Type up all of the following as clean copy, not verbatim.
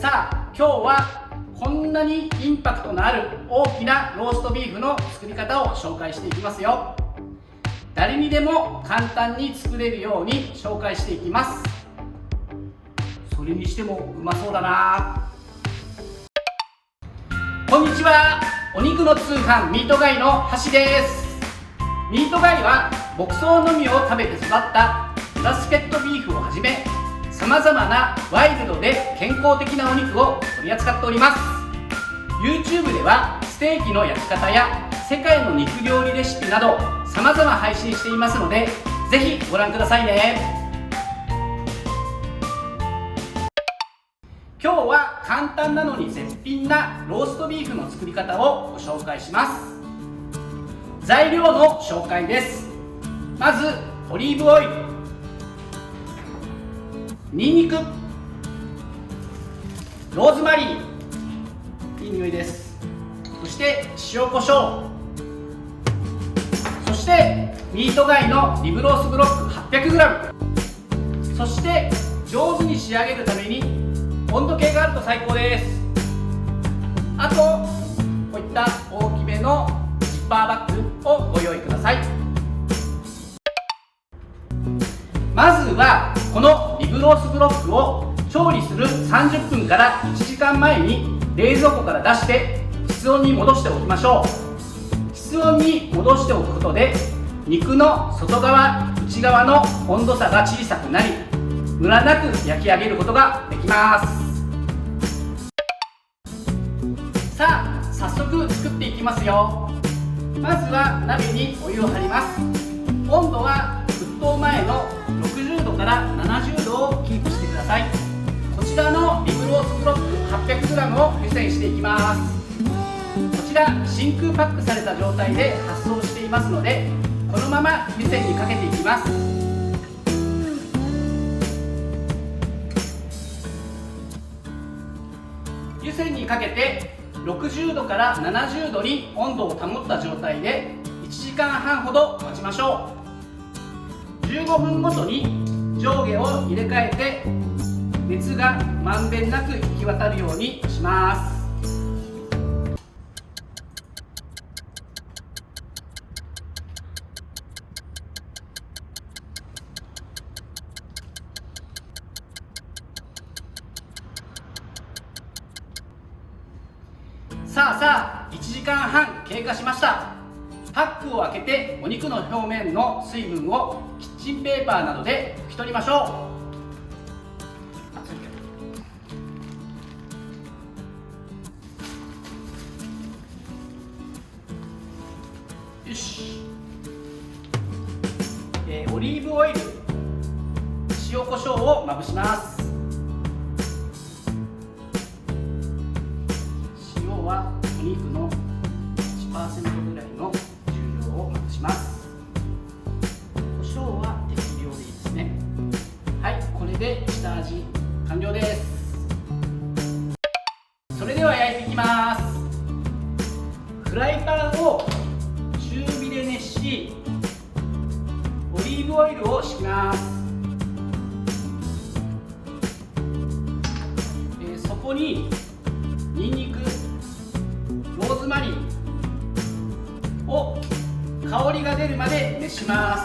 さあ今日はこんなにインパクトのある大きなローストビーフの作り方を紹介していきますよ。誰にでも簡単に作れるように紹介していきます。それにしてもうまそうだな。こんにちは、お肉の通販ミートガイの橋です。ミートガイは牧草のみを食べて育ったブラスケットビーフをはじめ、さまざまなワイルドで健康的なお肉を取り扱っております。 YouTube ではステーキの焼き方や世界の肉料理レシピなどさまざま配信していますので、ぜひご覧くださいね。今日は簡単なのに絶品なローストビーフの作り方をご紹介します。材料の紹介です。まずオリーブオイル、ニンニク、ローズマリー、いい匂いです。そして塩コショウ、そしてミートガイのリブロースブロック 800g、 そして上手に仕上げるために温度計があると最高です。あとこういった大きめのジッパーバッグをご用意ください。まずはこのリブロースブロックを調理する30分から1時間前に冷蔵庫から出して室温に戻しておきましょう。室温に戻しておくことで肉の外側内側の温度差が小さくなり、ムラなく焼き上げることができます。さあ早速作っていきますよ。まずは鍋にお湯を張ります。温度は沸騰前の60度から70度をキープしてください。こちらのリブロースブロック 800g を湯煎していきます。こちら真空パックされた状態で発送していますので、このまま湯煎にかけていきます。湯煎にかけて60度から70度に温度を保った状態で1時間半ほど待ちましょう。15分ごとに上下を入れ替えて熱がまんべんなく行き渡るようにします。さあ1時間半経過しました。パックを開けてお肉の表面の水分をキッチンペーパーなどで拭き取りましょう。よし、オリーブオイル、塩コショウをまぶします。塩はお肉の 1% ぐらいの重量をまぶします。胡椒は適量でいいですね。はい、これで下味完了です。それでは焼いていきます。フライパンを中火で熱し、オリーブオイルを敷きます。そこにニンニク、ローズマリーを香りが出るまで熱します。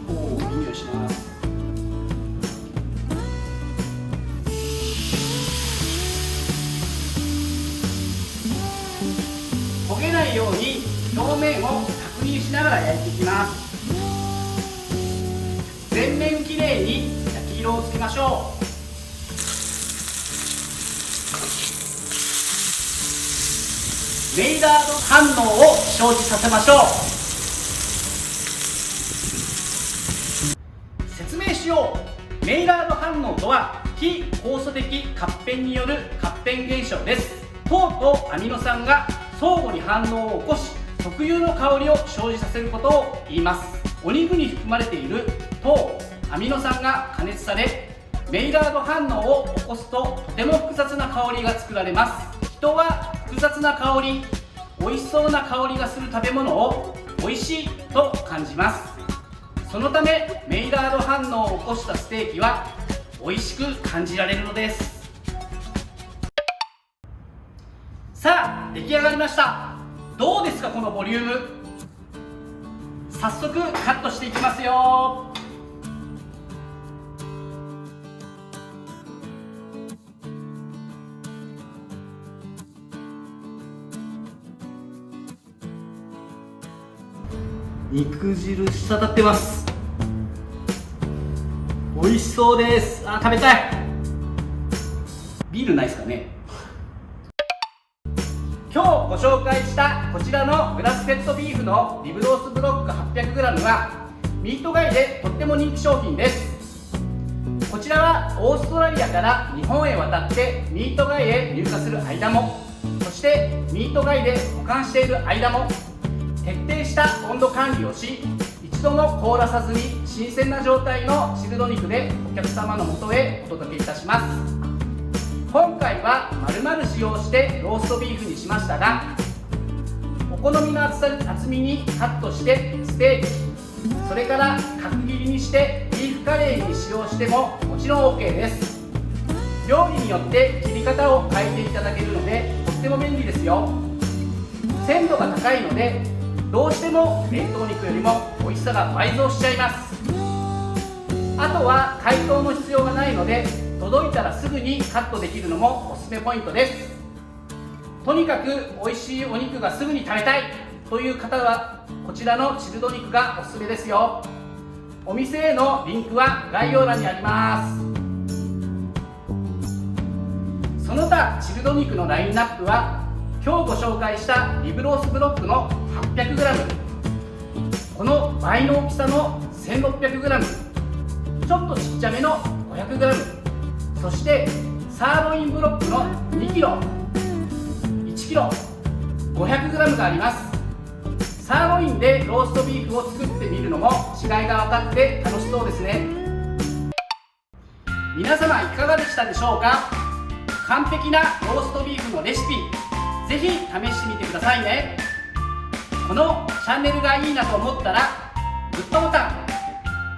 おお、いい匂いします。焦げないように表面を確認しながら焼いていきます。全面きれいに焼き色をつけましょう。メイラード反応を生じさせましょう。説明しよう。メイラード反応とは非酵素的活変による活変現象です。糖とアミノ酸が相互に反応を起こし、特有の香りを生じさせることを言います。お肉に含まれている糖、アミノ酸が加熱され、メイラード反応を起こすととても複雑な香りが作られます。人は複雑な香り、美味しそうな香りがする食べ物を美味しいと感じます。そのためメイラード反応を起こしたステーキは美味しく感じられるのです。さあ出来上がりました。どうですかこのボリューム。早速カットしていきますよ。肉汁滴ってます。美味しそうです。食べたい。ビールないですかね。今日ご紹介したこちらのグラスフェッドビーフのリブロースブロック 800g はミートガイでとっても人気商品です。こちらはオーストラリアから日本へ渡ってミートガイへ入荷する間も、そしてミートガイで保管している間も徹底した温度管理をし、一度も凍らさずに新鮮な状態のチルド肉でお客様のもとへお届けいたします。今回は丸々使用してローストビーフにしましたが、お好みの厚みにカットしてステーキ、それから角切りにしてビーフカレーに使用してももちろん OK です。料理によって切り方を変えていただけるのでとっても便利ですよ。鮮度が高いのでどうしても冷凍肉よりも美味しさが倍増しちゃいます。あとは解凍の必要がないので届いたらすぐにカットできるのもおすすめポイントです。とにかく美味しいお肉がすぐに食べたいという方はこちらのチルド肉がおすすめですよ。お店へのリンクは概要欄にあります。その他チルド肉のラインナップは今日ご紹介したリブロースブロックの 800g、 この倍の大きさの 1600g、 ちょっとちっちゃめの 500g、 そしてサーロインブロックの 2kg、 1kg、 500g があります。サーロインでローストビーフを作ってみるのも違いが分かって楽しそうですね。皆様いかがでしたでしょうか。完璧なローストビーフのレシピ、ぜひ試してみてくださいね。このチャンネルがいいなと思ったらグッドボタン、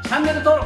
チャンネル登